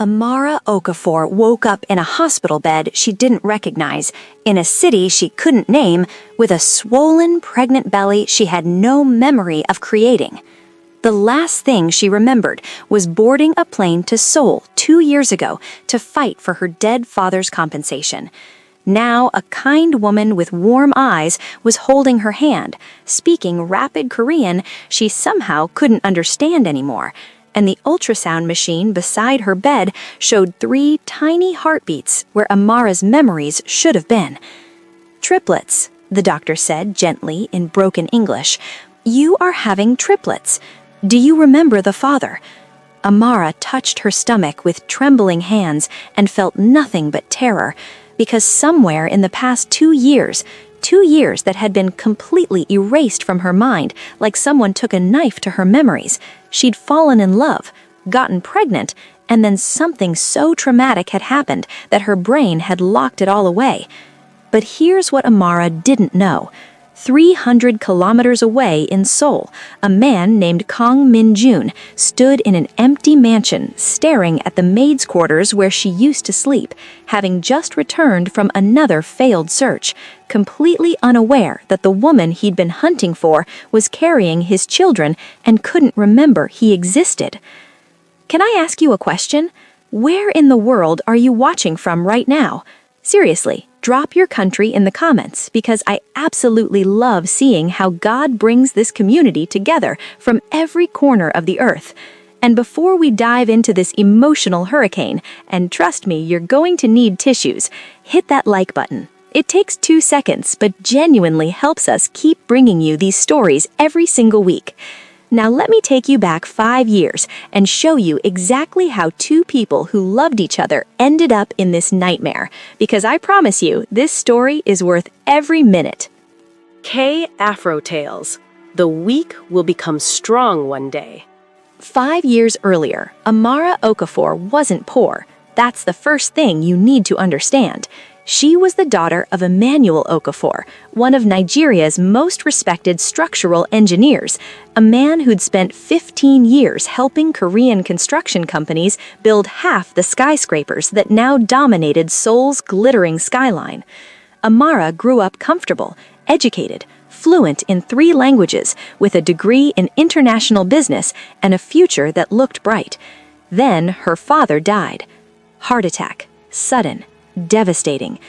Amara Okafor woke up in a hospital bed she didn't recognize, in a city she couldn't name, with a swollen, pregnant belly she had no memory of creating. The last thing she remembered was boarding a plane to Seoul 2 years ago to fight for her dead father's compensation. Now, a kind woman with warm eyes was holding her hand, speaking rapid Korean she somehow couldn't understand anymore, and the ultrasound machine beside her bed showed 3 tiny heartbeats where Amara's memories should have been. "Triplets," the doctor said gently in broken English. "You are having triplets. Do you remember the father?" Amara touched her stomach with trembling hands and felt nothing but terror, because somewhere in the past 2 years, 2 years that had been completely erased from her mind, like someone took a knife to her memories, she'd fallen in love, gotten pregnant, and then something so traumatic had happened that her brain had locked it all away. But here's what Amara didn't know. 300 kilometers away in Seoul, a man named Kang Min-jun stood in an empty mansion staring at the maid's quarters where she used to sleep, having just returned from another failed search, completely unaware that the woman he'd been hunting for was carrying his children and couldn't remember he existed. "Can I ask you a question? Where in the world are you watching from right now? Seriously, drop your country in the comments, because I absolutely love seeing how God brings this community together from every corner of the earth. And before we dive into this emotional hurricane, and trust me, you're going to need tissues, hit that like button. It takes 2 seconds, but genuinely helps us keep bringing you these stories every single week. Now let me take you back 5 years and show you exactly how 2 people who loved each other ended up in this nightmare, because I promise you, this story is worth every minute. K Afro Tales. The weak will become strong one day. 5 years earlier, Amara Okafor wasn't poor. That's the first thing you need to understand. She was the daughter of Emmanuel Okafor, one of Nigeria's most respected structural engineers, a man who'd spent 15 years helping Korean construction companies build half the skyscrapers that now dominated Seoul's glittering skyline. Amara grew up comfortable, educated, fluent in 3 languages, with a degree in international business and a future that looked bright. Then her father died. Heart attack, sudden, devastating.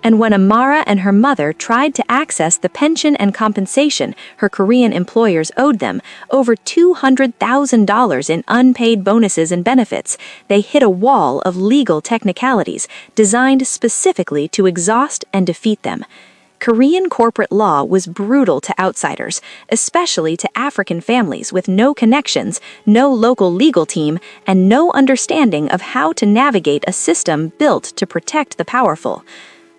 And when Amara and her mother tried to access the pension and compensation her Korean employers owed them, over $200,000 in unpaid bonuses and benefits, they hit a wall of legal technicalities designed specifically to exhaust and defeat them. Korean corporate law was brutal to outsiders, especially to African families with no connections, no local legal team, and no understanding of how to navigate a system built to protect the powerful.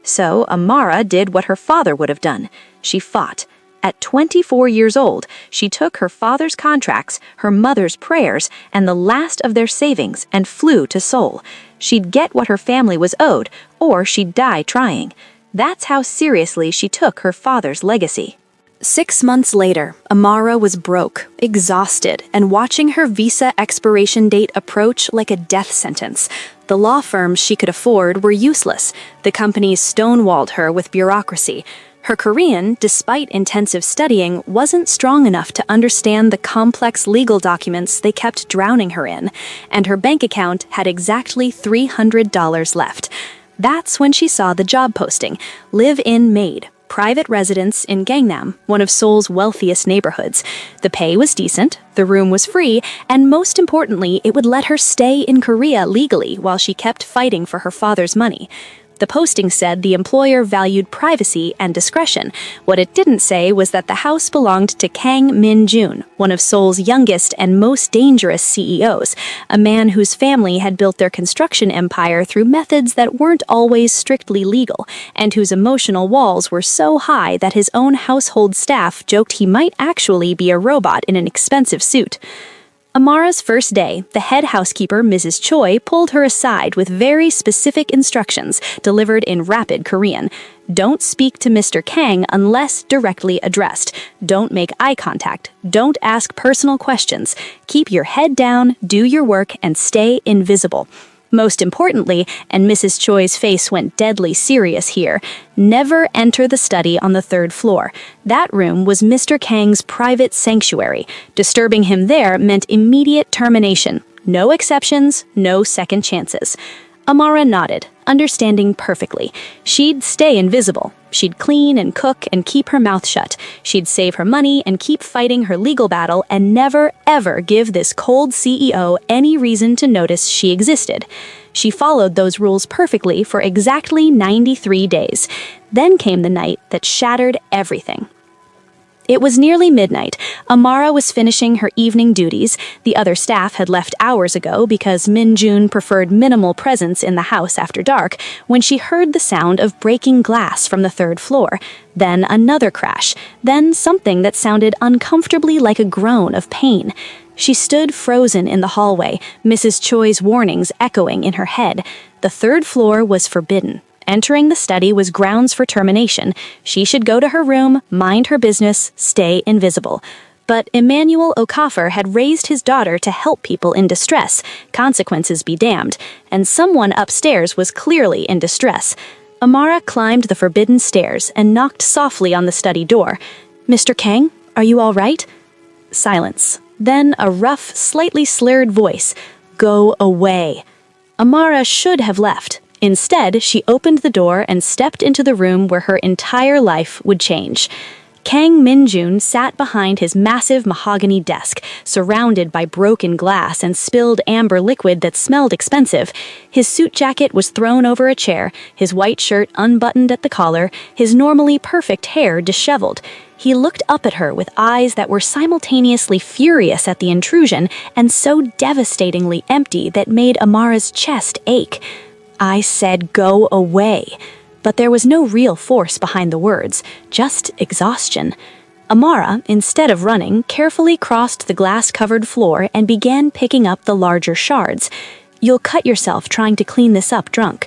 So Amara did what her father would have done. She fought. At 24 years old, she took her father's contracts, her mother's prayers, and the last of their savings and flew to Seoul. She'd get what her family was owed, or she'd die trying. That's how seriously she took her father's legacy. 6 months later, Amara was broke, exhausted, and watching her visa expiration date approach like a death sentence. The law firms she could afford were useless. The companies stonewalled her with bureaucracy. Her Korean, despite intensive studying, wasn't strong enough to understand the complex legal documents they kept drowning her in, and her bank account had exactly $300 left. That's when she saw the job posting, Live in Maid, private residence in Gangnam, one of Seoul's wealthiest neighborhoods. The pay was decent, the room was free, and most importantly, it would let her stay in Korea legally while she kept fighting for her father's money. The posting said the employer valued privacy and discretion. What it didn't say was that the house belonged to Kang Min-jun, one of Seoul's youngest and most dangerous CEOs, a man whose family had built their construction empire through methods that weren't always strictly legal, and whose emotional walls were so high that his own household staff joked he might actually be a robot in an expensive suit. Amara's first day, the head housekeeper, Mrs. Choi, pulled her aside with very specific instructions delivered in rapid Korean. Don't speak to Mr. Kang unless directly addressed. Don't make eye contact. Don't ask personal questions. Keep your head down, do your work, and stay invisible. Most importantly, and Mrs. Choi's face went deadly serious here, never enter the study on the 3rd floor. That room was Mr. Kang's private sanctuary. Disturbing him there meant immediate termination. No exceptions, no second chances. Amara nodded, understanding perfectly. She'd stay invisible. She'd clean and cook and keep her mouth shut. She'd save her money and keep fighting her legal battle and never, ever give this cold CEO any reason to notice she existed. She followed those rules perfectly for exactly 93 days. Then came the night that shattered everything. It was nearly midnight. Amara was finishing her evening duties. The other staff had left hours ago because Min-jun preferred minimal presence in the house after dark, when she heard the sound of breaking glass from the 3rd floor. Then another crash. Then something that sounded uncomfortably like a groan of pain. She stood frozen in the hallway, Mrs. Choi's warnings echoing in her head. The 3rd floor was forbidden. Entering the study was grounds for termination. She should go to her room, mind her business, stay invisible. But Emmanuel Okafor had raised his daughter to help people in distress, consequences be damned, and someone upstairs was clearly in distress. Amara climbed the forbidden stairs and knocked softly on the study door. "Mr. Kang, are you all right?" Silence. Then a rough, slightly slurred voice. "Go away." Amara should have left. Instead, she opened the door and stepped into the room where her entire life would change. Kang Min-jun sat behind his massive mahogany desk, surrounded by broken glass and spilled amber liquid that smelled expensive. His suit jacket was thrown over a chair, his white shirt unbuttoned at the collar, his normally perfect hair disheveled. He looked up at her with eyes that were simultaneously furious at the intrusion and so devastatingly empty that made Amara's chest ache. "I said go away." But there was no real force behind the words, just exhaustion. Amara, instead of running, carefully crossed the glass-covered floor and began picking up the larger shards. "You'll cut yourself trying to clean this up drunk."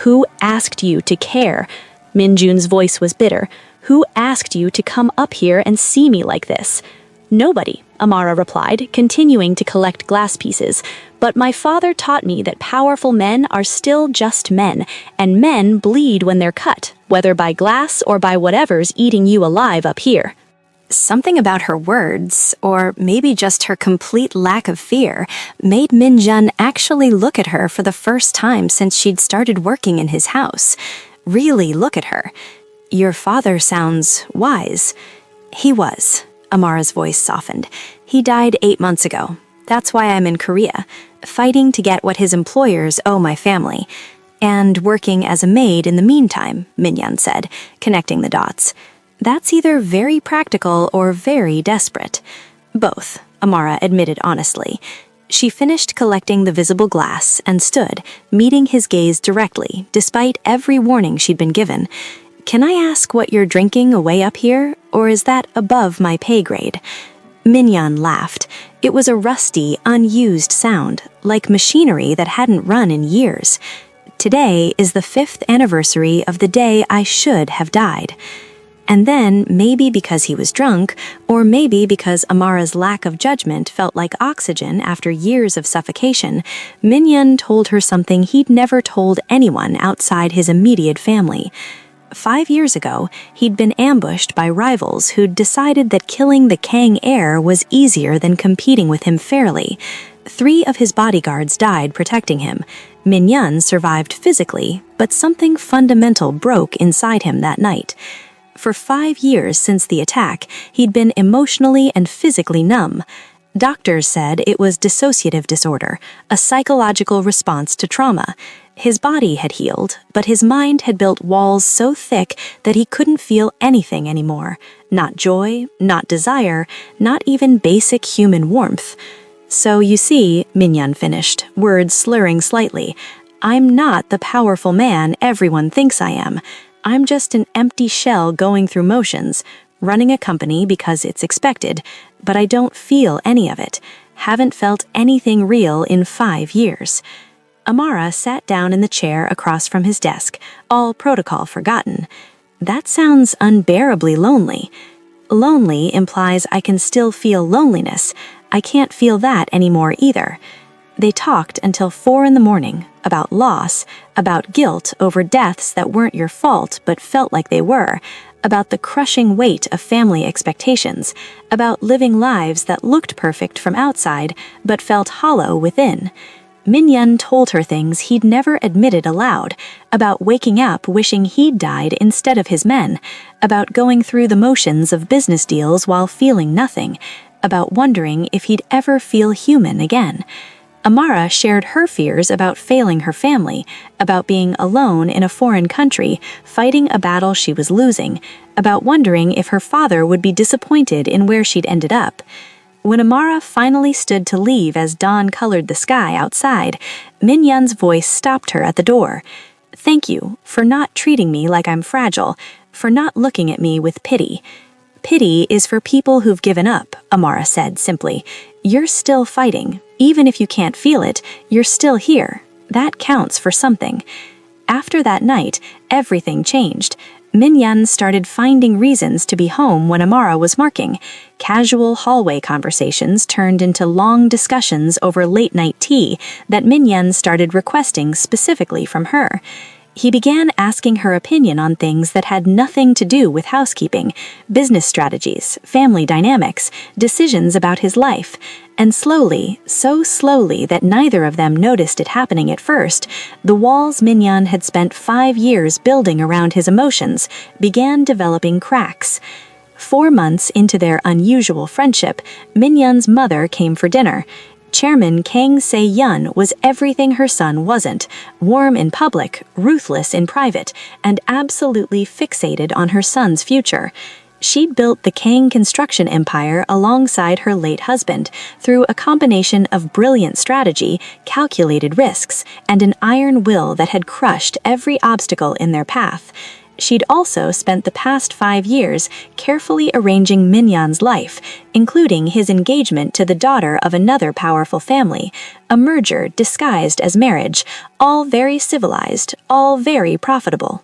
"Who asked you to care?" Min-jun's voice was bitter. "Who asked you to come up here and see me like this?" "Nobody," Amara replied, continuing to collect glass pieces. "But my father taught me that powerful men are still just men, and men bleed when they're cut, whether by glass or by whatever's eating you alive up here." Something about her words, or maybe just her complete lack of fear, made Min-jun actually look at her for the first time since she'd started working in his house. Really look at her. "Your father sounds wise." "He was." Amara's voice softened. "He died 8 months ago. That's why I'm in Korea, fighting to get what his employers owe my family. And working as a maid in the meantime," Min-jun said, connecting the dots. "That's either very practical or very desperate." "Both," Amara admitted honestly. She finished collecting the visible glass and stood, meeting his gaze directly, despite every warning she'd been given. "Can I ask what you're drinking away up here, or is that above my pay grade?" Min-jun laughed. It was a rusty, unused sound, like machinery that hadn't run in years. "Today is the 5th anniversary of the day I should have died." And then, maybe because he was drunk, or maybe because Amara's lack of judgment felt like oxygen after years of suffocation, Min-jun told her something he'd never told anyone outside his immediate family. 5 years ago, he'd been ambushed by rivals who'd decided that killing the Kang heir was easier than competing with him fairly. 3 of his bodyguards died protecting him. Min-jun survived physically, but something fundamental broke inside him that night. For 5 years since the attack, he'd been emotionally and physically numb. Doctors said it was dissociative disorder, a psychological response to trauma. His body had healed, but his mind had built walls so thick that he couldn't feel anything anymore. Not joy, not desire, not even basic human warmth. "So you see," Min-jun finished, words slurring slightly, "I'm not the powerful man everyone thinks I am. I'm just an empty shell going through motions, running a company because it's expected, but I don't feel any of it. Haven't felt anything real in 5 years." Amara sat down in the chair across from his desk, all protocol forgotten. "That sounds unbearably lonely." "Lonely implies I can still feel loneliness. I can't feel that anymore either." They talked until 4 in the morning, about loss, about guilt over deaths that weren't your fault but felt like they were, about the crushing weight of family expectations, about living lives that looked perfect from outside but felt hollow within. Min-yun told her things he'd never admitted aloud, about waking up wishing he'd died instead of his men, about going through the motions of business deals while feeling nothing, about wondering if he'd ever feel human again. Amara shared her fears about failing her family, about being alone in a foreign country, fighting a battle she was losing, about wondering if her father would be disappointed in where she'd ended up. When Amara finally stood to leave as dawn colored the sky outside, Min-yun's voice stopped her at the door. "Thank you for not treating me like I'm fragile, for not looking at me with pity." "Pity is for people who've given up," Amara said simply. "You're still fighting. Even if you can't feel it, you're still here. That counts for something." After that night, everything changed. Min-yun started finding reasons to be home when Amara was working. Casual hallway conversations turned into long discussions over late-night tea that Min-yun started requesting specifically from her. He began asking her opinion on things that had nothing to do with housekeeping, business strategies, family dynamics, decisions about his life. And slowly, so slowly that neither of them noticed it happening at first, the walls Min-yun had spent 5 years building around his emotions began developing cracks. 4 months into their unusual friendship, Min-yun's mother came for dinner. Chairman Kang Se-yun was everything her son wasn't, warm in public, ruthless in private, and absolutely fixated on her son's future. She'd built the Kang construction empire alongside her late husband through a combination of brilliant strategy, calculated risks, and an iron will that had crushed every obstacle in their path. She'd also spent the past 5 years carefully arranging Min-yun's life, including his engagement to the daughter of another powerful family, a merger disguised as marriage, all very civilized, all very profitable.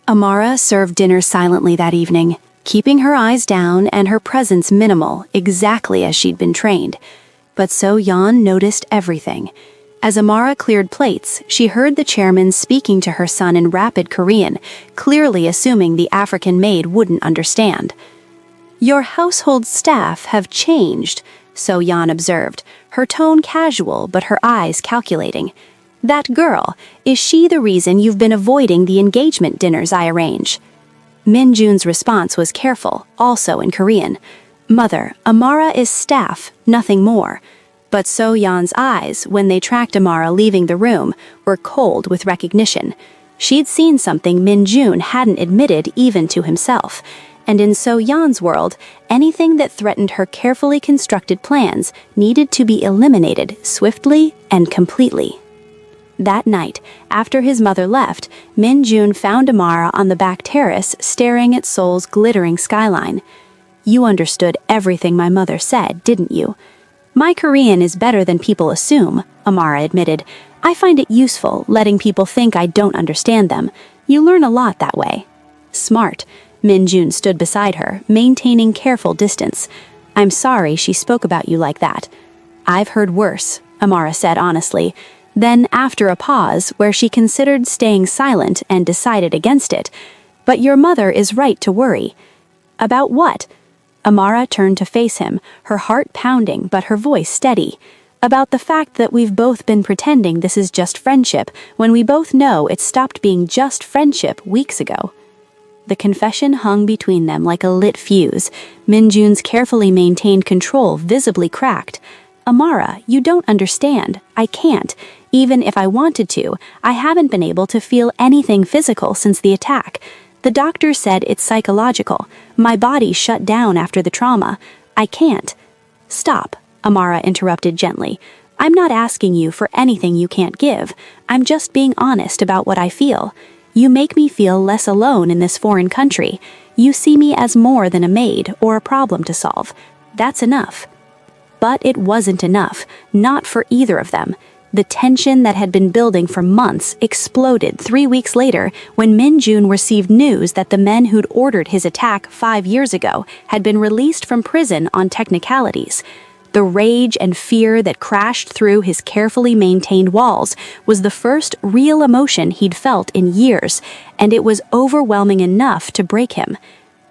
Amara served dinner silently that evening, keeping her eyes down and her presence minimal, exactly as she'd been trained. But So-yeon noticed everything. As Amara cleared plates, she heard the chairman speaking to her son in rapid Korean, clearly assuming the African maid wouldn't understand. "Your household staff have changed," So-yeon observed, her tone casual but her eyes calculating. "That girl, is she the reason you've been avoiding the engagement dinners I arrange?" Min-jun's response was careful, also in Korean. "Mother, Amara is staff, nothing more." But So-yeon's eyes, when they tracked Amara leaving the room, were cold with recognition. She'd seen something Min-jun hadn't admitted even to himself. And in So-yeon's world, anything that threatened her carefully constructed plans needed to be eliminated swiftly and completely. That night, after his mother left, Min-jun found Amara on the back terrace staring at Seoul's glittering skyline. "You understood everything my mother said, didn't you?" "My Korean is better than people assume," Amara admitted. "I find it useful letting people think I don't understand them. You learn a lot that way." "Smart." Min-jun stood beside her, maintaining careful distance. "I'm sorry she spoke about you like that." "I've heard worse," Amara said honestly. Then, after a pause, where she considered staying silent and decided against it, "But your mother is right to worry." "About what?" Amara turned to face him, her heart pounding but her voice steady. "About the fact that we've both been pretending this is just friendship when we both know it stopped being just friendship weeks ago." The confession hung between them like a lit fuse. Min-jun's carefully maintained control visibly cracked. "Amara, you don't understand. I can't. Even if I wanted to, I haven't been able to feel anything physical since the attack. The doctor said it's psychological. My body shut down after the trauma. I can't." "Stop," Amara interrupted gently. "I'm not asking you for anything you can't give. I'm just being honest about what I feel. You make me feel less alone in this foreign country. You see me as more than a maid or a problem to solve. That's enough." But it wasn't enough, not for either of them. The tension that had been building for months exploded 3 weeks later when Min-jun received news that the men who'd ordered his attack 5 years ago had been released from prison on technicalities. The rage and fear that crashed through his carefully maintained walls was the first real emotion he'd felt in years, and it was overwhelming enough to break him.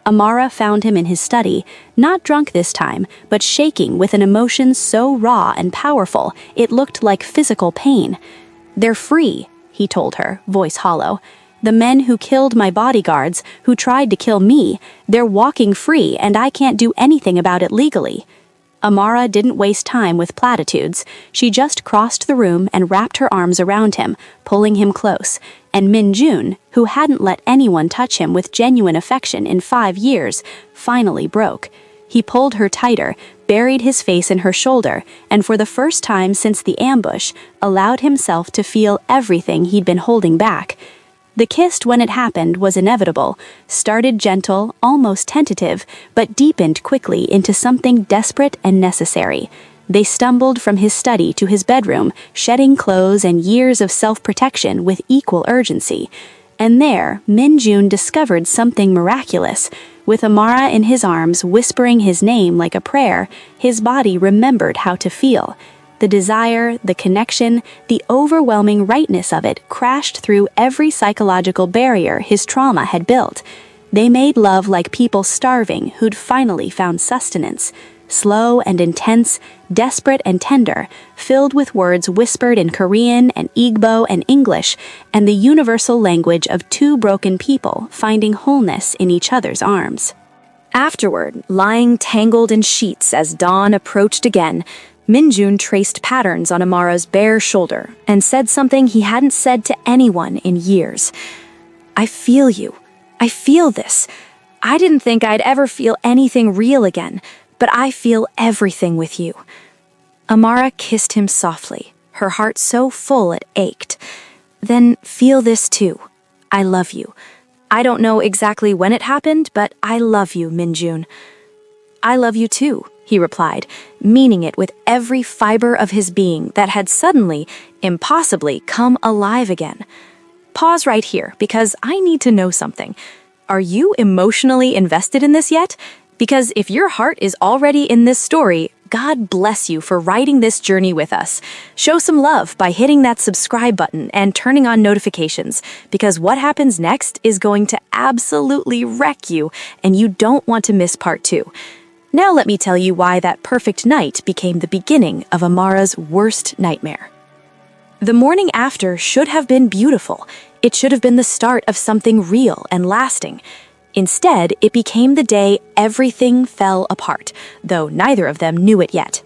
Amara found him in his study, not drunk this time, but shaking with an emotion so raw and powerful it looked like physical pain. "They're free," he told her, voice hollow. "The men who killed my bodyguards, who tried to kill me, they're walking free and I can't do anything about it legally." Amara didn't waste time with platitudes. She just crossed the room and wrapped her arms around him, pulling him close. And Min-jun, who hadn't let anyone touch him with genuine affection in 5 years, finally broke. He pulled her tighter, buried his face in her shoulder, and for the first time since the ambush, allowed himself to feel everything he'd been holding back. The kiss, when it happened, was inevitable, started gentle, almost tentative, but deepened quickly into something desperate and necessary. They stumbled from his study to his bedroom, shedding clothes and years of self-protection with equal urgency. And there, Min-jun discovered something miraculous. With Amara in his arms, whispering his name like a prayer, his body remembered how to feel. The desire, the connection, the overwhelming rightness of it crashed through every psychological barrier his trauma had built. They made love like people starving who'd finally found sustenance. Slow and intense, desperate and tender, filled with words whispered in Korean and Igbo and English, and the universal language of two broken people finding wholeness in each other's arms. Afterward, lying tangled in sheets as dawn approached again, Min-jun traced patterns on Amara's bare shoulder and said something he hadn't said to anyone in years. "I feel you. I feel this. I didn't think I'd ever feel anything real again, but I feel everything with you." Amara kissed him softly, her heart so full it ached. "Then feel this too. I love you. I don't know exactly when it happened, but I love you, Min-jun." "I love you too," he replied, meaning it with every fiber of his being that had suddenly, impossibly, come alive again. Pause right here, because I need to know something. Are you emotionally invested in this yet? Because if your heart is already in this story, God bless you for riding this journey with us. Show some love by hitting that subscribe button and turning on notifications, because what happens next is going to absolutely wreck you, and you don't want to miss part 2. Now let me tell you why that perfect night became the beginning of Amara's worst nightmare. The morning after should have been beautiful. It should have been the start of something real and lasting. Instead, it became the day everything fell apart, though neither of them knew it yet.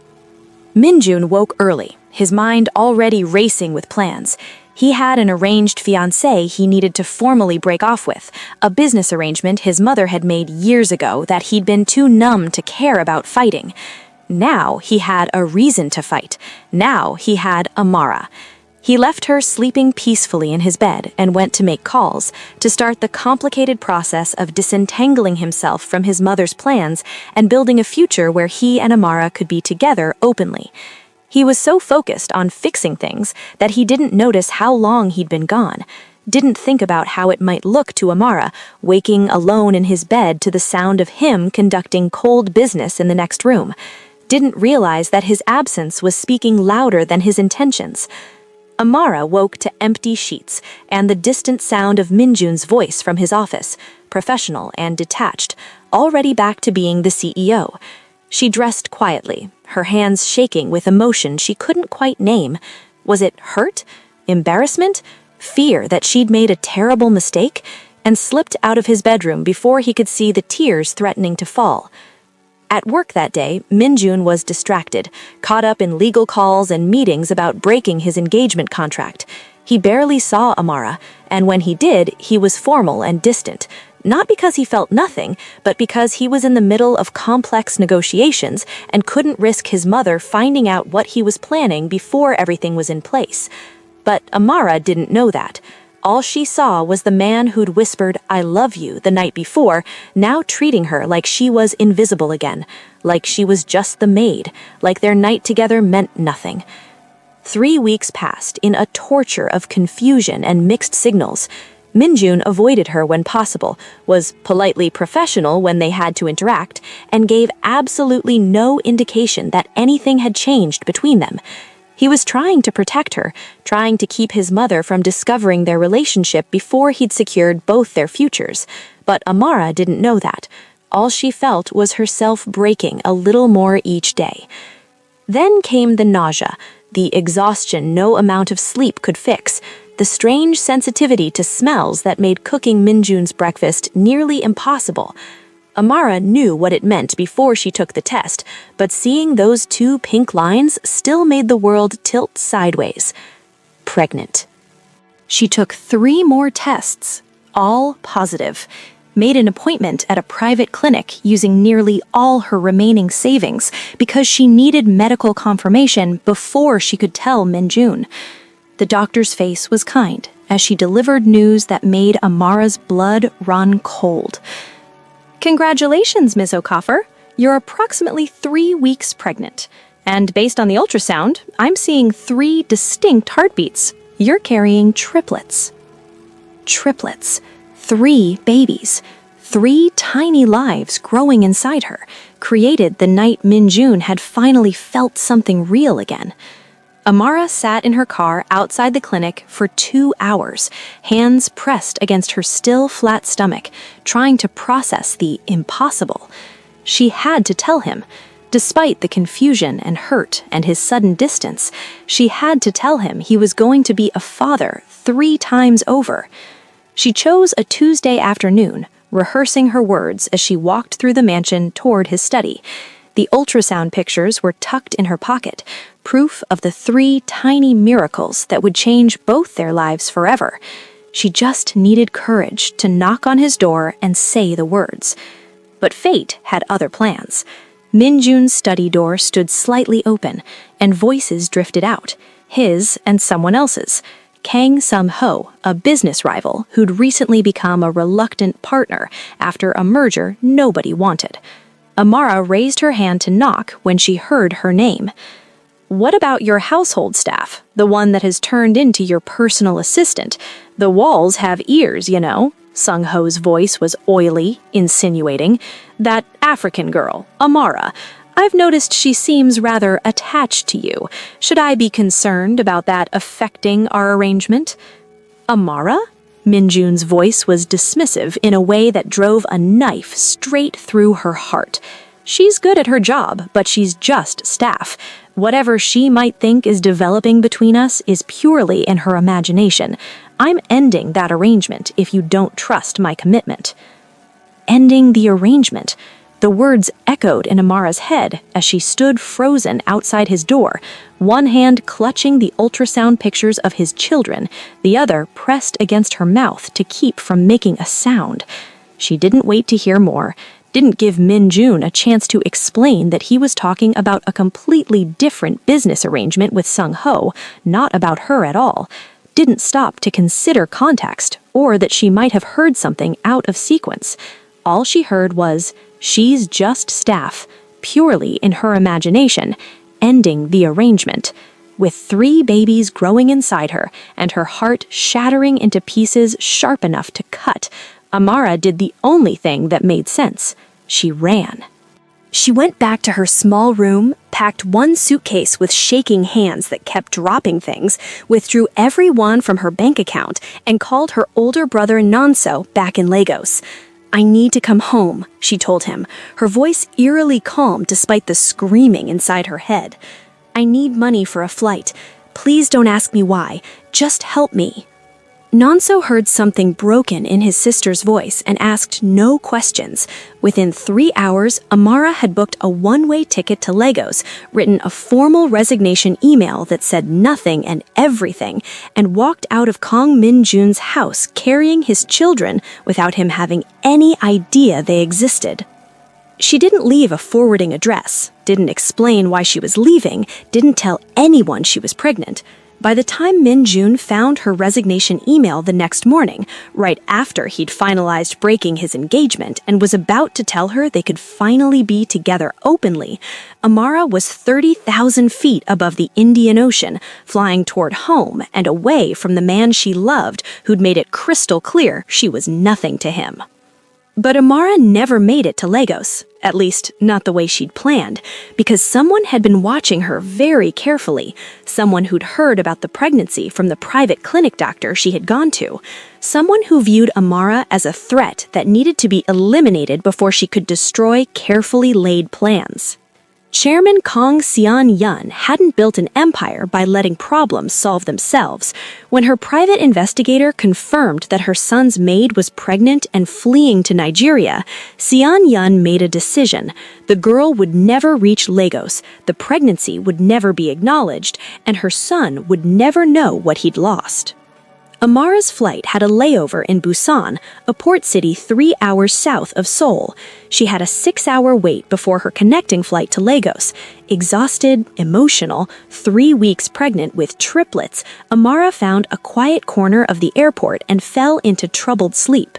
Min-jun woke early, his mind already racing with plans. He had an arranged fiancée he needed to formally break off with, a business arrangement his mother had made years ago that he'd been too numb to care about fighting. Now he had a reason to fight. Now he had Amara. He left her sleeping peacefully in his bed and went to make calls, to start the complicated process of disentangling himself from his mother's plans and building a future where he and Amara could be together openly. He was so focused on fixing things that he didn't notice how long he'd been gone, didn't think about how it might look to Amara, waking alone in his bed to the sound of him conducting cold business in the next room, didn't realize that his absence was speaking louder than his intentions. Amara woke to empty sheets and the distant sound of Min-jun's voice from his office, professional and detached, already back to being the CEO. She dressed quietly, her hands shaking with emotion she couldn't quite name. Was it hurt? Embarrassment? Fear that she'd made a terrible mistake? And slipped out of his bedroom before he could see the tears threatening to fall. At work that day, Min-jun was distracted, caught up in legal calls and meetings about breaking his engagement contract. He barely saw Amara, and when he did, he was formal and distant. Not because he felt nothing, but because he was in the middle of complex negotiations and couldn't risk his mother finding out what he was planning before everything was in place. But Amara didn't know that. All she saw was the man who'd whispered, "I love you," the night before, now treating her like she was invisible again, like she was just the maid, like their night together meant nothing. 3 weeks passed in a torture of confusion and mixed signals. Minjun avoided her when possible, was politely professional when they had to interact, and gave absolutely no indication that anything had changed between them. He was trying to protect her, trying to keep his mother from discovering their relationship before he'd secured both their futures. But Amara didn't know that. All she felt was herself breaking a little more each day. Then came the nausea, the exhaustion no amount of sleep could fix, the strange sensitivity to smells that made cooking Minjun's breakfast nearly impossible. Amara knew what it meant before she took the test, but seeing those 2 pink lines still made the world tilt sideways. Pregnant. She took 3 more tests, all positive, made an appointment at a private clinic using nearly all her remaining savings because she needed medical confirmation before she could tell Minjun. The doctor's face was kind as she delivered news that made Amara's blood run cold. Congratulations, Ms. Okafor. You're approximately 3 weeks pregnant. And based on the ultrasound, I'm seeing 3 distinct heartbeats. You're carrying triplets. Triplets. 3 babies. 3 tiny lives growing inside her, created the night Minjun had finally felt something real again. Amara sat in her car outside the clinic for 2 hours, hands pressed against her still flat stomach, trying to process the impossible. She had to tell him. Despite the confusion and hurt and his sudden distance, she had to tell him he was going to be a father 3 times over. She chose a Tuesday afternoon, rehearsing her words as she walked through the mansion toward his study. The ultrasound pictures were tucked in her pocket, proof of the 3 tiny miracles that would change both their lives forever. She just needed courage to knock on his door and say the words. But fate had other plans. Minjun's study door stood slightly open, and voices drifted out, his and someone else's. Kang Sum-ho, a business rival who'd recently become a reluctant partner after a merger nobody wanted. Amara raised her hand to knock when she heard her name. What about your household staff, the one that has turned into your personal assistant? The walls have ears, you know. Sung-ho's voice was oily, insinuating. That African girl, Amara. I've noticed she seems rather attached to you. Should I be concerned about that affecting our arrangement? Amara? Minjun's voice was dismissive in a way that drove a knife straight through her heart. She's good at her job, but she's just staff. Whatever she might think is developing between us is purely in her imagination. I'm ending that arrangement if you don't trust my commitment. Ending the arrangement. The words echoed in Amara's head as she stood frozen outside his door, one hand clutching the ultrasound pictures of his children, the other pressed against her mouth to keep from making a sound. She didn't wait to hear more, didn't give Minjun a chance to explain that he was talking about a completely different business arrangement with Sung-ho, not about her at all, didn't stop to consider context or that she might have heard something out of sequence. All she heard was, she's just staff, purely in her imagination, ending the arrangement. With 3 babies growing inside her and her heart shattering into pieces sharp enough to cut, Amara did the only thing that made sense. She ran. She went back to her small room, packed 1 suitcase with shaking hands that kept dropping things, withdrew every one from her bank account, and called her older brother Nonso back in Lagos. I need to come home, she told him, her voice eerily calm despite the screaming inside her head. I need money for a flight. Please don't ask me why. Just help me. Nonso heard something broken in his sister's voice and asked no questions. Within 3 hours, Amara had booked a 1-way ticket to Lagos, written a formal resignation email that said nothing and everything, and walked out of Kang Min-jun's house carrying his children without him having any idea they existed. She didn't leave a forwarding address, didn't explain why she was leaving, didn't tell anyone she was pregnant. By the time Min Jun found her resignation email the next morning, right after he'd finalized breaking his engagement and was about to tell her they could finally be together openly, Amara was 30,000 feet above the Indian Ocean, flying toward home and away from the man she loved who'd made it crystal clear she was nothing to him. But Amara never made it to Lagos, at least not the way she'd planned, because someone had been watching her very carefully, someone who'd heard about the pregnancy from the private clinic doctor she had gone to, someone who viewed Amara as a threat that needed to be eliminated before she could destroy carefully laid plans. Chairman Kong Seon-yun hadn't built an empire by letting problems solve themselves. When her private investigator confirmed that her son's maid was pregnant and fleeing to Nigeria, Seon-yun made a decision. The girl would never reach Lagos, the pregnancy would never be acknowledged, and her son would never know what he'd lost. Amara's flight had a layover in Busan, a port city 3 hours south of Seoul. She had a 6-hour wait before her connecting flight to Lagos. Exhausted, emotional, 3 weeks pregnant with triplets, Amara found a quiet corner of the airport and fell into troubled sleep.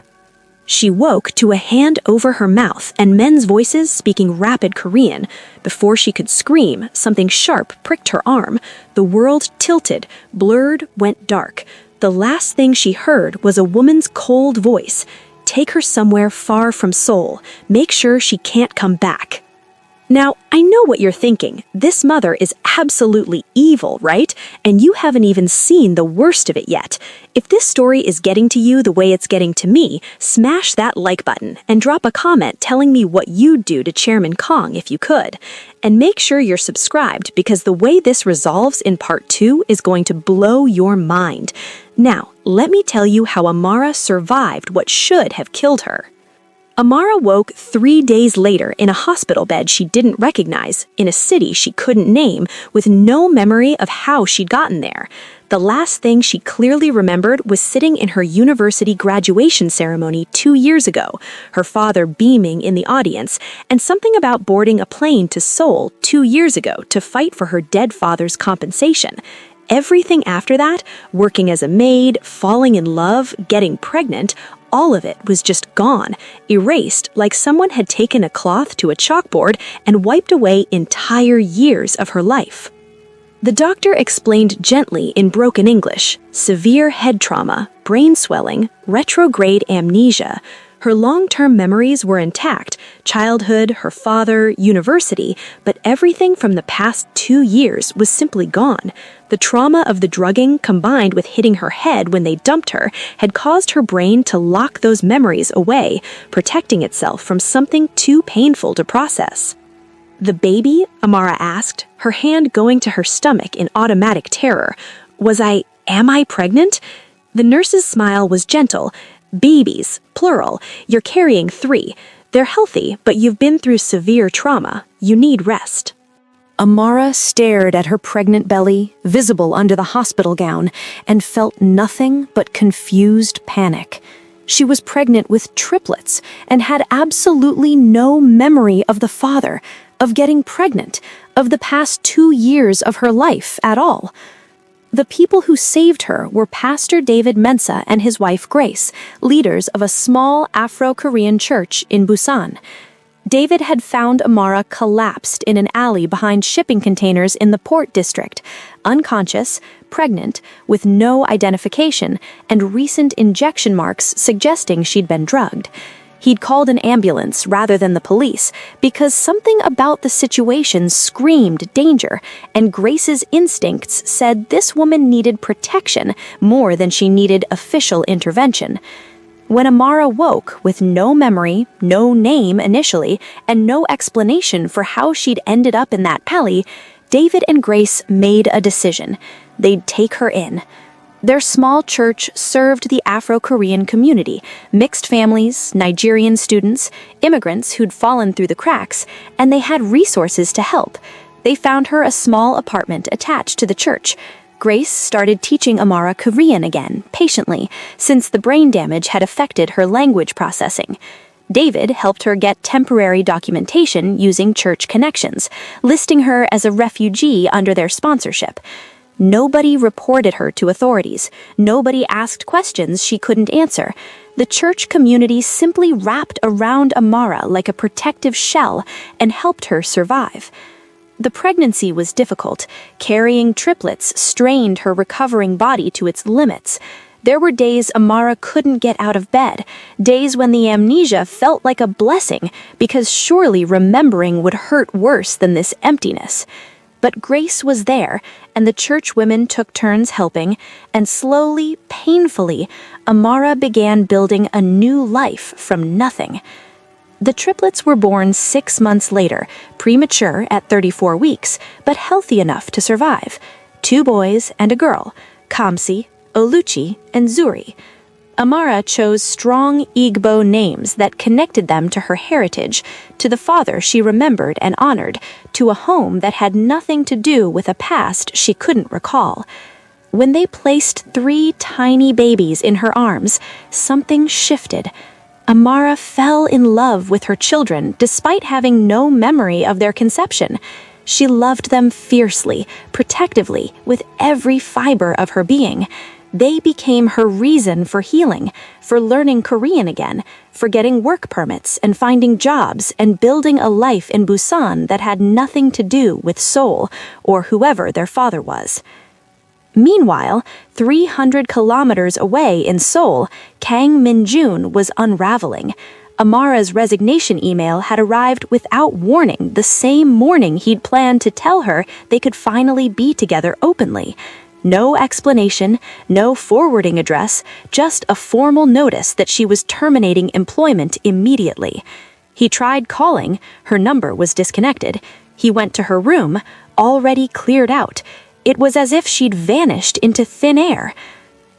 She woke to a hand over her mouth and men's voices speaking rapid Korean. Before she could scream, something sharp pricked her arm. The world tilted, blurred, went dark. The last thing she heard was a woman's cold voice. Take her somewhere far from Seoul. Make sure she can't come back. Now, I know what you're thinking. This mother is absolutely evil, right? And you haven't even seen the worst of it yet. If this story is getting to you the way it's getting to me, smash that like button and drop a comment telling me what you'd do to Chairman Kong if you could. And make sure you're subscribed because the way this resolves in part 2 is going to blow your mind. Now, let me tell you how Amara survived what should have killed her. Amara woke 3 days later in a hospital bed she didn't recognize, in a city she couldn't name, with no memory of how she'd gotten there. The last thing she clearly remembered was sitting in her university graduation ceremony 2 years ago, her father beaming in the audience, and something about boarding a plane to Seoul 2 years ago to fight for her dead father's compensation. Everything after that, working as a maid, falling in love, getting pregnant, all of it was just gone, erased like someone had taken a cloth to a chalkboard and wiped away entire years of her life. The doctor explained gently in broken English: severe head trauma, brain swelling, retrograde amnesia. Her long-term memories were intact, childhood, her father, university, but everything from the past 2 years was simply gone. The trauma of the drugging combined with hitting her head when they dumped her had caused her brain to lock those memories away, protecting itself from something too painful to process. The baby? Amara asked, her hand going to her stomach in automatic terror. Am I pregnant? The nurse's smile was gentle. Babies, plural. You're carrying 3. They're healthy, but you've been through severe trauma. You need rest. Amara stared at her pregnant belly, visible under the hospital gown, and felt nothing but confused panic. She was pregnant with triplets and had absolutely no memory of the father, of getting pregnant, of the past 2 years of her life at all. The people who saved her were Pastor David Mensah and his wife Grace, leaders of a small Afro-Korean church in Busan. David had found Amara collapsed in an alley behind shipping containers in the port district, unconscious, pregnant, with no identification, and recent injection marks suggesting she'd been drugged. He'd called an ambulance rather than the police because something about the situation screamed danger, and Grace's instincts said this woman needed protection more than she needed official intervention. When Amara woke with no memory, no name initially, and no explanation for how she'd ended up in that alley, David and Grace made a decision. They'd take her in. Their small church served the Afro-Korean community, mixed families, Nigerian students, immigrants who'd fallen through the cracks, and they had resources to help. They found her a small apartment attached to the church. Grace started teaching Amara Korean again, patiently, since the brain damage had affected her language processing. David helped her get temporary documentation using church connections, listing her as a refugee under their sponsorship. Nobody reported her to authorities. Nobody asked questions she couldn't answer. The church community simply wrapped around Amara like a protective shell and helped her survive. The pregnancy was difficult. Carrying triplets strained her recovering body to its limits. There were days Amara couldn't get out of bed, days when the amnesia felt like a blessing, because surely remembering would hurt worse than this emptiness. But Grace was there, and the church women took turns helping, and slowly, painfully, Amara began building a new life from nothing. The triplets were born 6 months later, premature at 34 weeks, but healthy enough to survive. 2 boys and a girl, Kamsi, Oluchi, and Zuri. Amara chose strong Igbo names that connected them to her heritage, to the father she remembered and honored, to a home that had nothing to do with a past she couldn't recall. When they placed 3 tiny babies in her arms, something shifted. Amara fell in love with her children despite having no memory of their conception. She loved them fiercely, protectively, with every fiber of her being. They became her reason for healing, for learning Korean again, for getting work permits and finding jobs and building a life in Busan that had nothing to do with Seoul or whoever their father was. Meanwhile, 300 kilometers away in Seoul, Kang Min-jun was unraveling. Amara's resignation email had arrived without warning the same morning he'd planned to tell her they could finally be together openly. No explanation, no forwarding address, just a formal notice that she was terminating employment immediately. He tried calling, her number was disconnected. He went to her room, already cleared out. It was as if she'd vanished into thin air.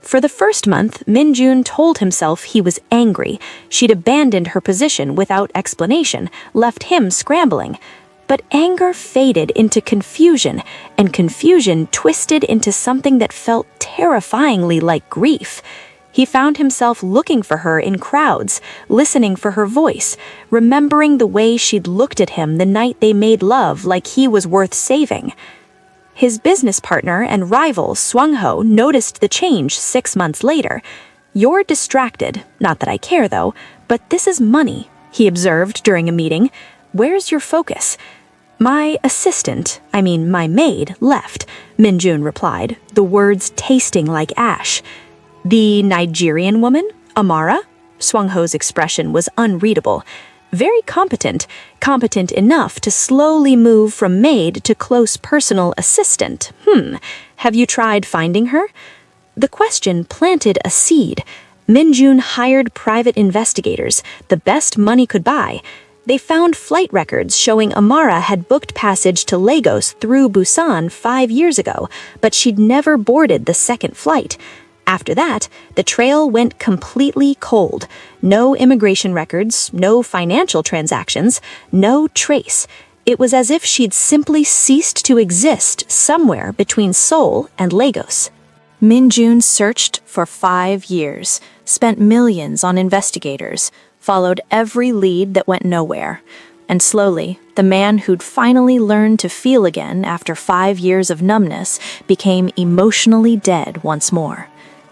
For the first month, Min-jun told himself he was angry. She'd abandoned her position without explanation, left him scrambling. But anger faded into confusion, and confusion twisted into something that felt terrifyingly like grief. He found himself looking for her in crowds, listening for her voice, remembering the way she'd looked at him the night they made love like he was worth saving. His business partner and rival, Swung-ho, noticed the change 6 months later. "You're distracted, not that I care though, but this is money," he observed during a meeting. "Where's your focus?" "My my maid, left," Min-jun replied, the words tasting like ash. "The Nigerian woman, Amara?" Swung-ho's expression was unreadable. "Very competent enough to slowly move from maid to close personal assistant. Have you tried finding her?" The question planted a seed. Min-jun hired private investigators, the best money could buy. They found flight records showing Amara had booked passage to Lagos through Busan 5 years ago, but she'd never boarded the second flight. After that, the trail went completely cold. No immigration records, no financial transactions, no trace. It was as if she'd simply ceased to exist somewhere between Seoul and Lagos. Min-jun searched for 5 years, spent millions on investigators, followed every lead that went nowhere. And slowly, the man who'd finally learned to feel again after 5 years of numbness became emotionally dead once more.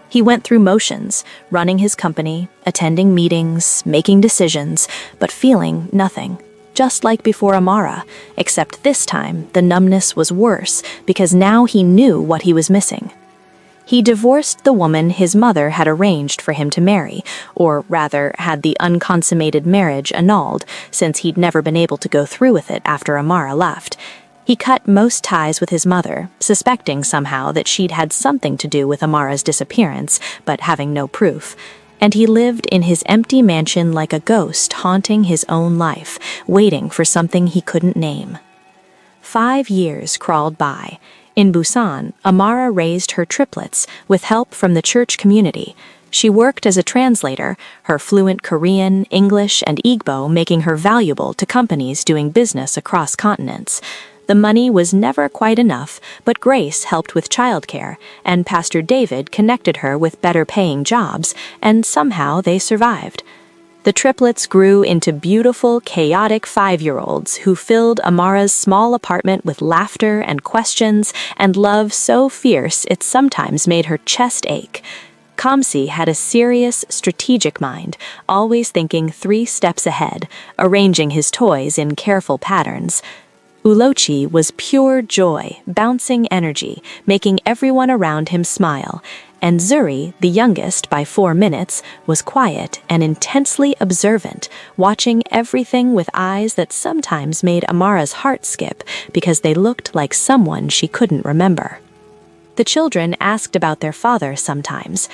He went through motions, running his company, attending meetings, making decisions, but feeling nothing. Just like before Amara, except this time the numbness was worse because now he knew what he was missing. He divorced the woman his mother had arranged for him to marry, or rather had the unconsummated marriage annulled since he'd never been able to go through with it after Amara left. He cut most ties with his mother, suspecting somehow that she'd had something to do with Amara's disappearance, but having no proof. And he lived in his empty mansion like a ghost haunting his own life, waiting for something he couldn't name. 5 years crawled by. In Busan, Amara raised her triplets with help from the church community. She worked as a translator, her fluent Korean, English, and Igbo making her valuable to companies doing business across continents. The money was never quite enough, but Grace helped with childcare, and Pastor David connected her with better-paying jobs, and somehow they survived. The triplets grew into beautiful, chaotic 5-year-olds who filled Amara's small apartment with laughter and questions and love so fierce it sometimes made her chest ache. Kamsi had a serious, strategic mind, always thinking 3 steps ahead, arranging his toys in careful patterns. Ulochi was pure joy, bouncing energy, making everyone around him smile, and Zuri, the youngest by 4 minutes, was quiet and intensely observant, watching everything with eyes that sometimes made Amara's heart skip because they looked like someone she couldn't remember. The children asked about their father sometimes.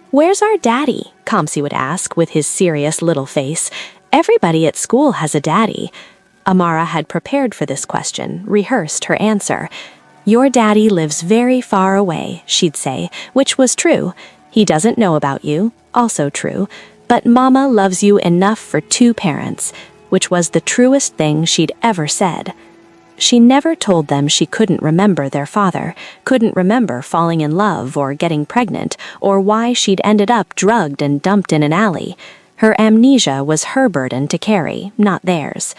"Where's our daddy?" Kamsi would ask with his serious little face. "Everybody at school has a daddy." Amara had prepared for this question, rehearsed her answer. "Your daddy lives very far away," she'd say, which was true. "He doesn't know about you," also true. "But Mama loves you enough for 2 parents," which was the truest thing she'd ever said. She never told them she couldn't remember their father, couldn't remember falling in love or getting pregnant, or why she'd ended up drugged and dumped in an alley. Her amnesia was her burden to carry, not theirs.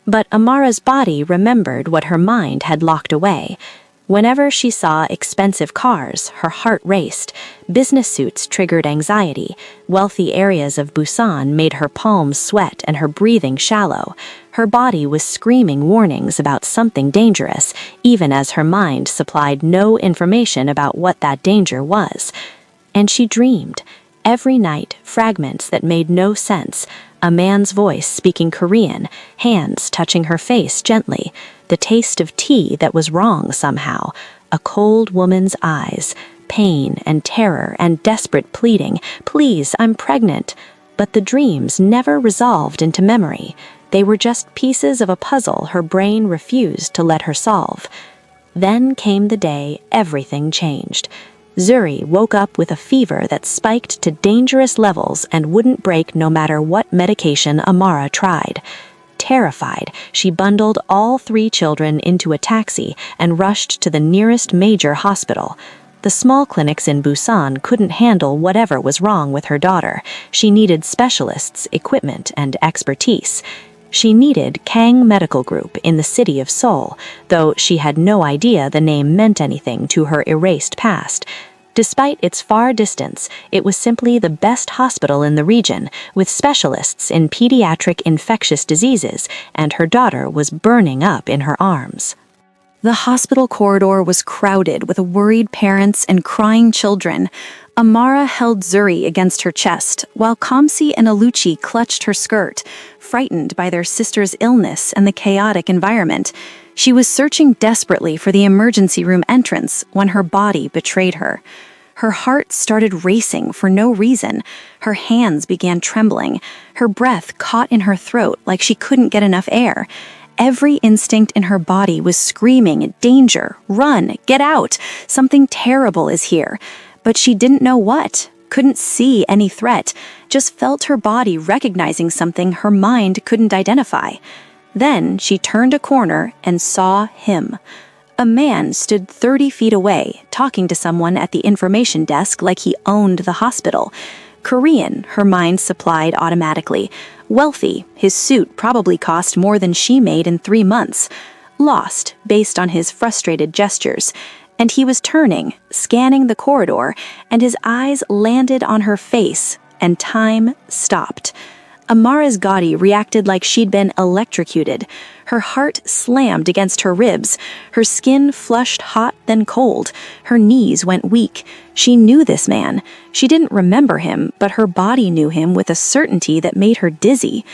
But Amara's body remembered what her mind had locked away. Whenever she saw expensive cars, her heart raced. Business suits triggered anxiety. Wealthy areas of Busan made her palms sweat and her breathing shallow. Her body was screaming warnings about something dangerous, even as her mind supplied no information about what that danger was. And she dreamed. Every night, fragments that made no sense. A man's voice speaking Korean, hands touching her face gently, the taste of tea that was wrong somehow, a cold woman's eyes, pain and terror and desperate pleading, "Please, I'm pregnant." But the dreams never resolved into memory. They were just pieces of a puzzle her brain refused to let her solve. Then came the day everything changed. Zuri woke up with a fever that spiked to dangerous levels and wouldn't break no matter what medication Amara tried. Terrified, she bundled all 3 children into a taxi and rushed to the nearest major hospital. The small clinics in Busan couldn't handle whatever was wrong with her daughter. She needed specialists, equipment, and expertise. She needed Kang Medical Group in the city of Seoul, though she had no idea the name meant anything to her erased past. Despite its far distance, it was simply the best hospital in the region, with specialists in pediatric infectious diseases, and her daughter was burning up in her arms. The hospital corridor was crowded with worried parents and crying children. Amara held Zuri against her chest, while Kamsi and Aluchi clutched her skirt, frightened by their sister's illness and the chaotic environment. She was searching desperately for the emergency room entrance when her body betrayed her. Her heart started racing for no reason. Her hands began trembling. Her breath caught in her throat like she couldn't get enough air. Every instinct in her body was screaming, "Danger! Run! Get out! Something terrible is here!" But she didn't know what, couldn't see any threat, just felt her body recognizing something her mind couldn't identify. Then she turned a corner and saw him. A man stood 30 feet away, talking to someone at the information desk like he owned the hospital. Korean, her mind supplied automatically. Wealthy, his suit probably cost more than she made in 3 months. Lost, based on his frustrated gestures. And he was turning, scanning the corridor, and his eyes landed on her face, and time stopped. Amara's body reacted like she'd been electrocuted. Her heart slammed against her ribs. Her skin flushed hot, then cold. Her knees went weak. She knew this man. She didn't remember him, but her body knew him with a certainty that made her dizzy.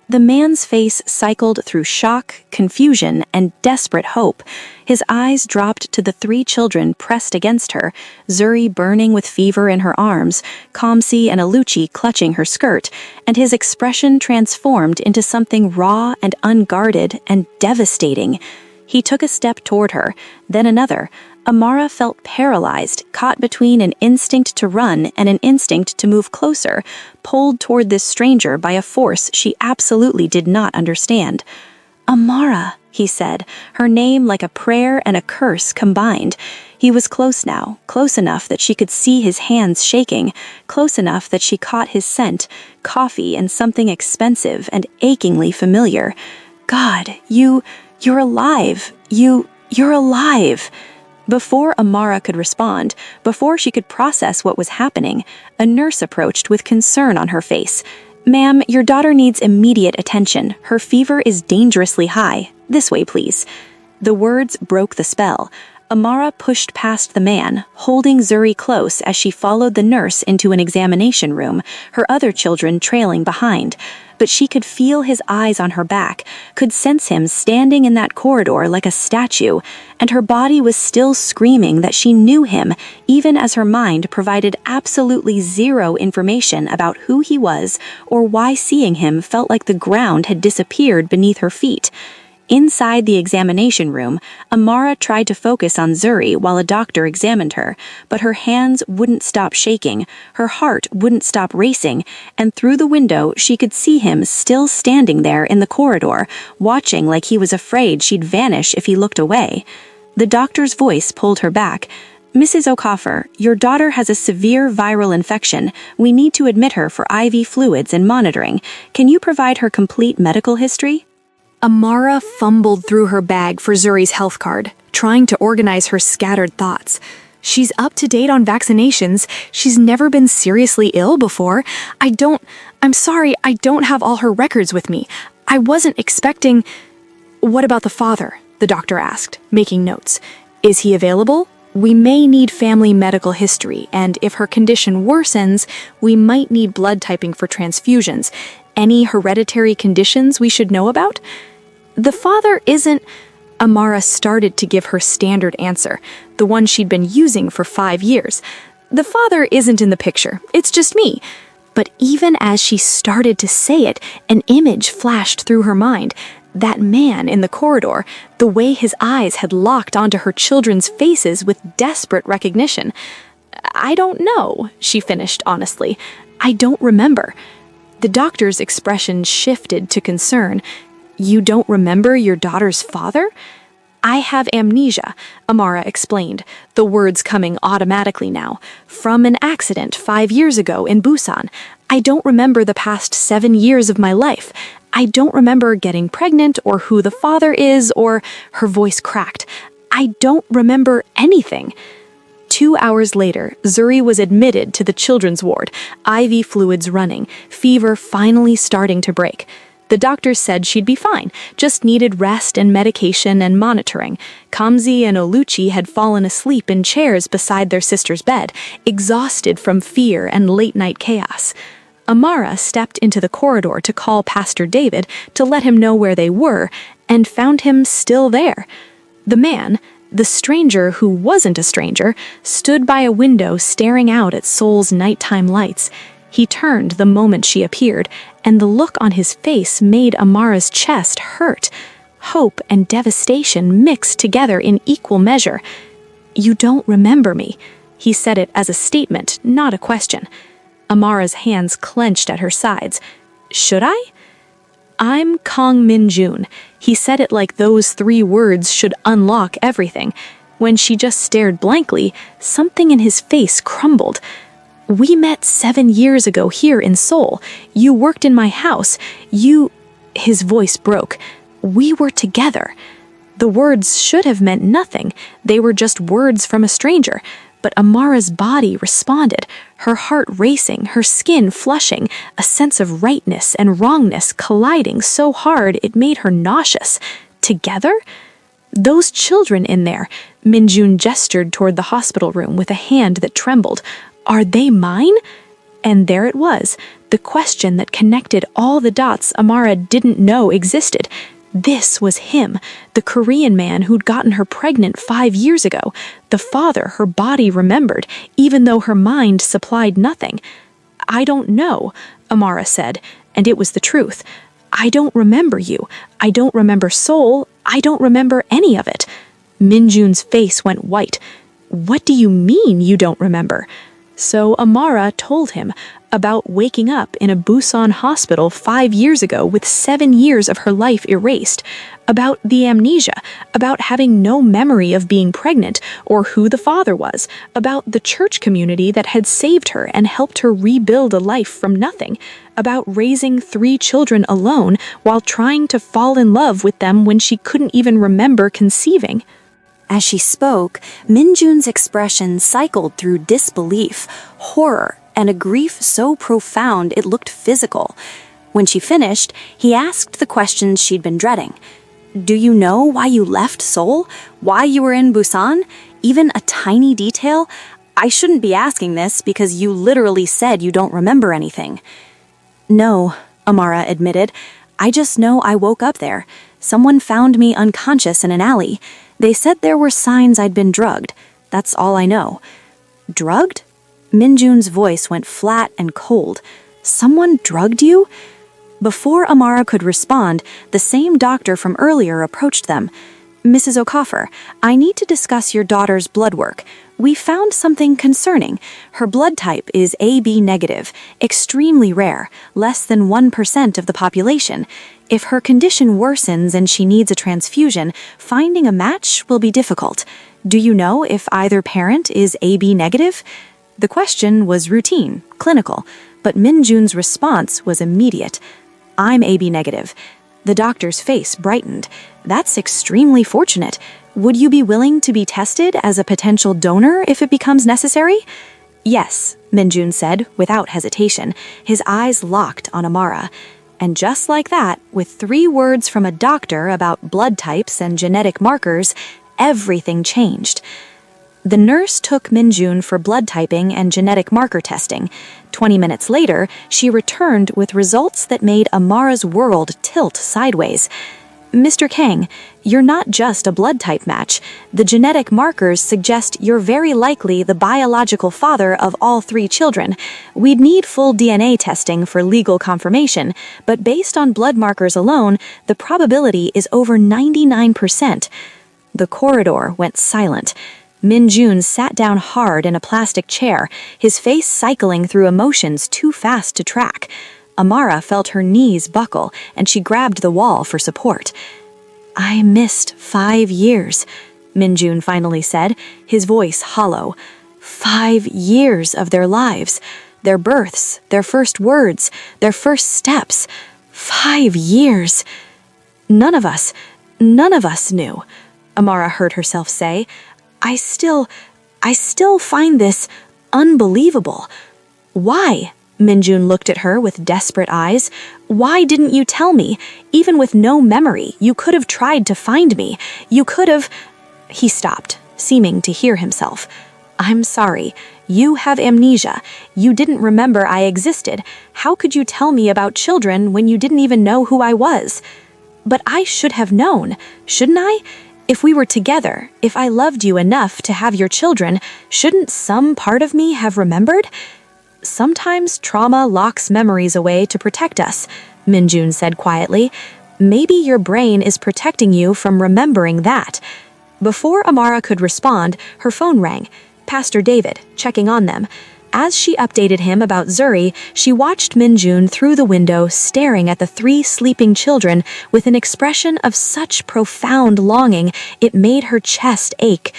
The man's face cycled through shock, confusion, and desperate hope. His eyes dropped to the 3 children pressed against her, Zuri burning with fever in her arms, Kamsi and Aluchi clutching her skirt, and his expression transformed into something raw and unguarded and devastating. He took a step toward her, then another. Amara felt paralyzed, caught between an instinct to run and an instinct to move closer, pulled toward this stranger by a force she absolutely did not understand. Amara, he said, her name like a prayer and a curse combined. He was close now, close enough that she could see his hands shaking, close enough that she caught his scent, coffee and something expensive and achingly familiar. God, you're alive. You're alive. Before Amara could respond, before she could process what was happening, a nurse approached with concern on her face. "Ma'am, your daughter needs immediate attention. Her fever is dangerously high. This way, please." The words broke the spell. Amara pushed past the man, holding Zuri close as she followed the nurse into an examination room, her other children trailing behind. But she could feel his eyes on her back, could sense him standing in that corridor like a statue, and her body was still screaming that she knew him, even as her mind provided absolutely zero information about who he was or why seeing him felt like the ground had disappeared beneath her feet. Inside the examination room, Amara tried to focus on Zuri while a doctor examined her, but her hands wouldn't stop shaking, her heart wouldn't stop racing, and through the window she could see him still standing there in the corridor, watching like he was afraid she'd vanish if he looked away. The doctor's voice pulled her back. "Mrs. Okafor, your daughter has a severe viral infection. We need to admit her for IV fluids and monitoring. Can you provide her complete medical history?" Amara fumbled through her bag for Zuri's health card, trying to organize her scattered thoughts. She's up to date on vaccinations. She's never been seriously ill before. I'm sorry, I don't have all her records with me. I wasn't expecting... "What about the father?" the doctor asked, making notes. "Is he available? We may need family medical history, and if her condition worsens, we might need blood typing for transfusions. Any hereditary conditions we should know about?" "The father isn't..." Amara started to give her standard answer, the one she'd been using for 5 years. "The father isn't in the picture. It's just me." But even as she started to say it, an image flashed through her mind. That man in the corridor, the way his eyes had locked onto her children's faces with desperate recognition. "I don't know," she finished honestly. "I don't remember." The doctor's expression shifted to concern. "You don't remember your daughter's father?" "I have amnesia," Amara explained, the words coming automatically now. "From an accident 5 years ago in Busan. I don't remember the past 7 years of my life. I don't remember getting pregnant or who the father is or..." Her voice cracked. "I don't remember anything." 2 hours later, Zuri was admitted to the children's ward, IV fluids running, fever finally starting to break. The doctor said she'd be fine, just needed rest and medication and monitoring. Kamzi and Oluchi had fallen asleep in chairs beside their sister's bed, exhausted from fear and late-night chaos. Amara stepped into the corridor to call Pastor David to let him know where they were, and found him still there. The man, the stranger who wasn't a stranger, stood by a window staring out at Seoul's nighttime lights. He turned the moment she appeared, and the look on his face made Amara's chest hurt. Hope and devastation mixed together in equal measure. "You don't remember me." He said it as a statement, not a question. Amara's hands clenched at her sides. "Should I?" "I'm Kang Min-jun." He said it like those 3 words should unlock everything. When she just stared blankly, something in his face crumbled. "We met 7 years ago here in Seoul. You worked in my house. His voice broke. "We were together." The words should have meant nothing. They were just words from a stranger. But Amara's body responded, her heart racing, her skin flushing, a sense of rightness and wrongness colliding so hard it made her nauseous. Together? Those children in there, Min-jun gestured toward the hospital room with a hand that trembled. Are they mine? And there it was, the question that connected all the dots Amara didn't know existed. This was him, the Korean man who'd gotten her pregnant 5 years ago, the father her body remembered, even though her mind supplied nothing. "I don't know," Amara said, and it was the truth. "I don't remember you. I don't remember Seoul. I don't remember any of it." Min-jun's face went white. "What do you mean you don't remember?" So Amara told him about waking up in a Busan hospital 5 years ago with 7 years of her life erased, about the amnesia, about having no memory of being pregnant or who the father was, about the church community that had saved her and helped her rebuild a life from nothing, about raising 3 children alone while trying to fall in love with them when she couldn't even remember conceiving. As she spoke, Minjun's expression cycled through disbelief, horror, and a grief so profound it looked physical. When she finished, he asked the questions she'd been dreading. Do you know why you left Seoul? Why you were in Busan? Even a tiny detail? I shouldn't be asking this because you literally said you don't remember anything. No, Amara admitted. I just know I woke up there. Someone found me unconscious in an alley. They said there were signs I'd been drugged. That's all I know. Drugged? Minjun's voice went flat and cold. Someone drugged you? Before Amara could respond, the same doctor from earlier approached them. Mrs. Okafor, I need to discuss your daughter's blood work. We found something concerning. Her blood type is AB negative, extremely rare, less than 1% of the population. If her condition worsens and she needs a transfusion, finding a match will be difficult. Do you know if either parent is AB negative? The question was routine, clinical, but Minjun's response was immediate. I'm AB negative. The doctor's face brightened. That's extremely fortunate. Would you be willing to be tested as a potential donor if it becomes necessary? Yes, Minjun said, without hesitation, his eyes locked on Amara. And just like that, with 3 words from a doctor about blood types and genetic markers, everything changed. The nurse took Minjun for blood typing and genetic marker testing. 20 minutes later, she returned with results that made Amara's world tilt sideways. Mr. Kang, you're not just a blood type match. The genetic markers suggest you're very likely the biological father of all 3 children. We'd need full DNA testing for legal confirmation, but based on blood markers alone, the probability is over 99%. The corridor went silent. Minjun sat down hard in a plastic chair, his face cycling through emotions too fast to track. Amara felt her knees buckle, and she grabbed the wall for support. I missed 5 years, Minjun finally said, his voice hollow. 5 years of their lives, their births, their first words, their first steps. 5 years. None of us knew, Amara heard herself say. I still find this unbelievable. Why? Minjun looked at her with desperate eyes. Why didn't you tell me? Even with no memory, you could have tried to find me. You could have... He stopped, seeming to hear himself. I'm sorry. You have amnesia. You didn't remember I existed. How could you tell me about children when you didn't even know who I was? But I should have known, shouldn't I? If we were together, if I loved you enough to have your children, shouldn't some part of me have remembered? Sometimes trauma locks memories away to protect us, Minjun said quietly. Maybe your brain is protecting you from remembering that. Before Amara could respond, her phone rang. Pastor David, checking on them. As she updated him about Zuri, she watched Minjun through the window, staring at the 3 sleeping children with an expression of such profound longing it made her chest ache.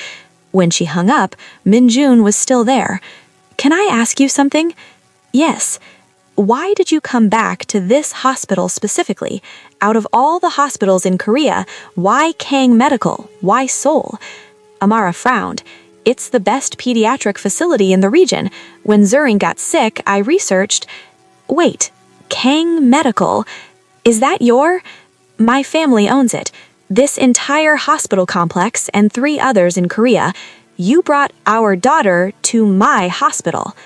When she hung up, Minjun was still there. Can I ask you something? Yes. Why did you come back to this hospital specifically? Out of all the hospitals in Korea, why Kang Medical? Why Seoul? Amara frowned. It's the best pediatric facility in the region. When Zuri got sick, I researched... Wait, Kang Medical? Is that your... My family owns it. This entire hospital complex and 3 others in Korea. You brought our daughter to my hospital.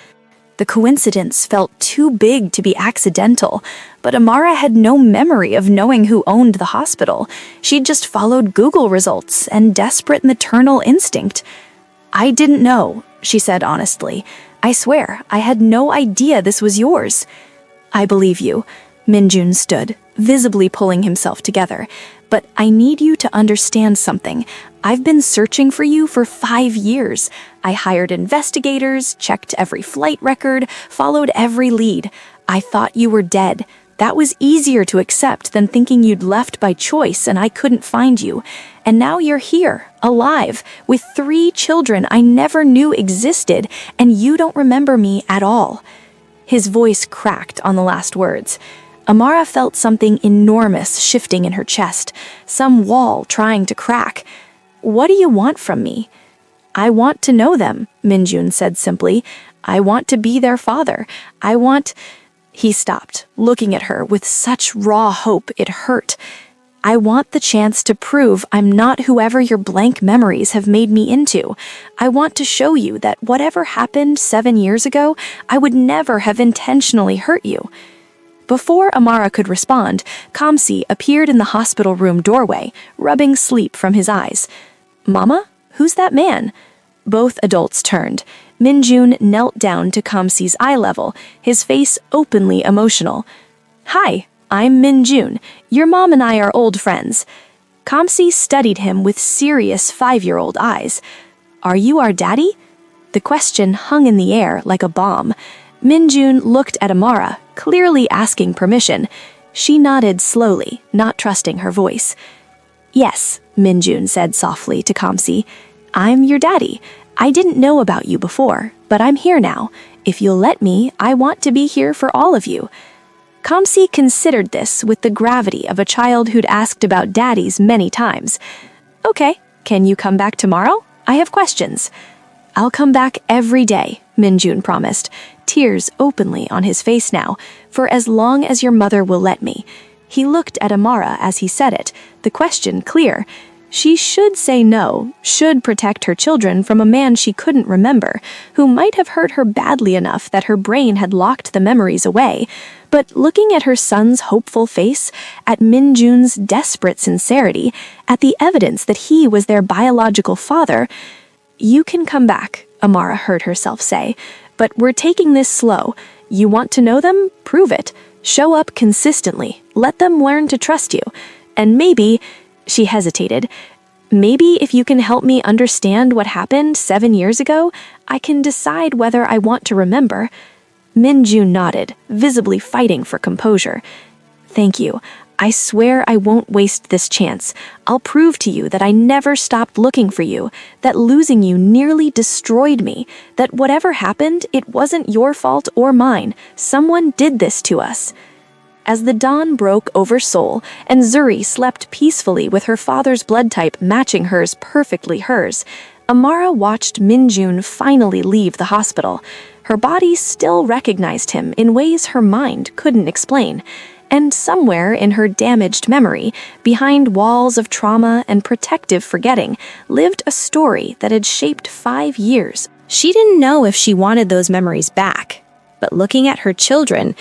The coincidence felt too big to be accidental, but Amara had no memory of knowing who owned the hospital. She'd just followed Google results and desperate maternal instinct. I didn't know, she said honestly. I swear, I had no idea this was yours. I believe you. Minjun stood, visibly pulling himself together. but I need you to understand something. I've been searching for you for 5 years. I hired investigators, checked every flight record, followed every lead. I thought you were dead. That was easier to accept than thinking you'd left by choice and I couldn't find you. And now you're here, alive, with 3 children I never knew existed, and you don't remember me at all." His voice cracked on the last words. Amara felt something enormous shifting in her chest, some wall trying to crack. "What do you want from me?" "I want to know them," Minjun said simply. "I want to be their father. I want—" He stopped, looking at her with such raw hope it hurt. "I want the chance to prove I'm not whoever your blank memories have made me into. I want to show you that whatever happened 7 years ago, I would never have intentionally hurt you." Before Amara could respond, Kamsi appeared in the hospital room doorway, rubbing sleep from his eyes. "Mama? Who's that man?" Both adults turned. Minjun knelt down to Kamsi's eye level, his face openly emotional. "Hi, I'm Minjun. Your mom and I are old friends." Kamsi studied him with serious 5-year-old eyes. "Are you our daddy?" The question hung in the air like a bomb. Minjun looked at Amara, clearly asking permission. She nodded slowly, not trusting her voice. "Yes," Minjun said softly to Kamsi. "I'm your daddy. I didn't know about you before, but I'm here now. If you'll let me, I want to be here for all of you." Kamsi considered this with the gravity of a child who'd asked about daddies many times. "Okay, can you come back tomorrow? I have questions." "I'll come back every day," Minjun promised, tears openly on his face now, "for as long as your mother will let me." He looked at Amara as he said it, the question clear. She should say no, should protect her children from a man she couldn't remember, who might have hurt her badly enough that her brain had locked the memories away. But looking at her son's hopeful face, at Minjun's desperate sincerity, at the evidence that he was their biological father— "You can come back," Amara heard herself say, "but we're taking this slow. You want to know them? Prove it. Show up consistently. Let them learn to trust you. And maybe—" She hesitated. "Maybe if you can help me understand what happened 7 years ago, I can decide whether I want to remember." Minjun nodded, visibly fighting for composure. "Thank you. I swear I won't waste this chance. I'll prove to you that I never stopped looking for you, that losing you nearly destroyed me, that whatever happened, it wasn't your fault or mine. Someone did this to us." As the dawn broke over Seoul and Zuri slept peacefully with her father's blood type matching hers perfectly hers, Amara watched Minjun finally leave the hospital. Her body still recognized him in ways her mind couldn't explain. And somewhere in her damaged memory, behind walls of trauma and protective forgetting, lived a story that had shaped 5 years. She didn't know if she wanted those memories back. But looking at her children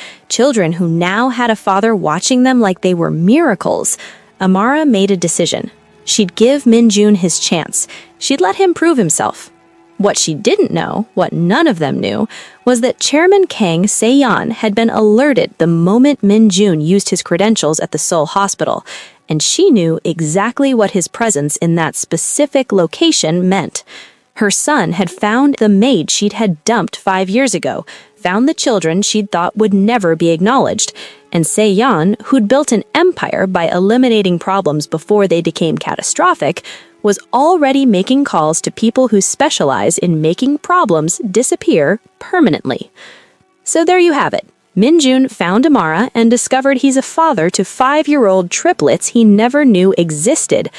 who now had a father watching them like they were miracles, Amara made a decision. She'd give Minjun his chance. She'd let him prove himself. What she didn't know, what none of them knew, was that Chairman Kang Se-yeon had been alerted the moment Minjun used his credentials at the Seoul hospital, and she knew exactly what his presence in that specific location meant. Her son had found the maid she'd had dumped 5 years ago, found the children she'd thought would never be acknowledged, and Se-yeon, who'd built an empire by eliminating problems before they became catastrophic, was already making calls to people who specialize in making problems disappear permanently. So there you have it. Minjun found Amara and discovered he's a father to 5-year-old triplets he never knew existed.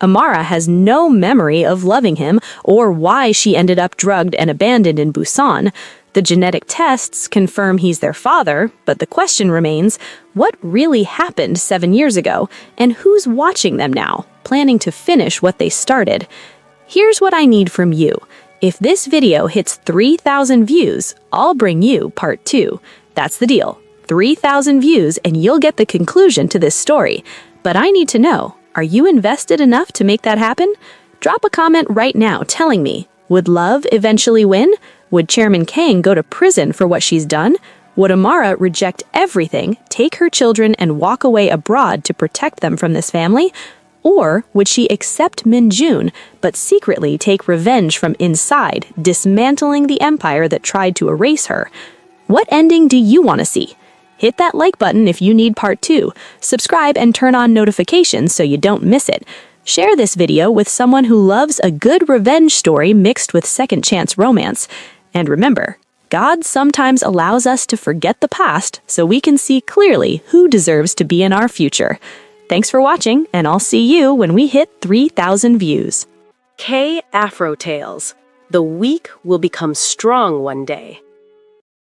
Amara has no memory of loving him or why she ended up drugged and abandoned in Busan. The genetic tests confirm he's their father, but the question remains, what really happened 7 years ago, and who's watching them now, planning to finish what they started? Here's what I need from you. If this video hits 3,000 views, I'll bring you part 2. That's the deal. 3,000 views and you'll get the conclusion to this story. But I need to know, are you invested enough to make that happen? Drop a comment right now telling me, would love eventually win? Would Chairman Kang go to prison for what she's done? Would Amara reject everything, take her children, and walk away abroad to protect them from this family? Or would she accept Min-jun, but secretly take revenge from inside, dismantling the empire that tried to erase her? What ending do you want to see? Hit that like button if you need part 2. Subscribe and turn on notifications so you don't miss it. Share this video with someone who loves a good revenge story mixed with second chance romance. And remember, God sometimes allows us to forget the past so we can see clearly who deserves to be in our future. Thanks for watching, and I'll see you when we hit 3,000 views. K Afro Tales. The weak will become strong one day.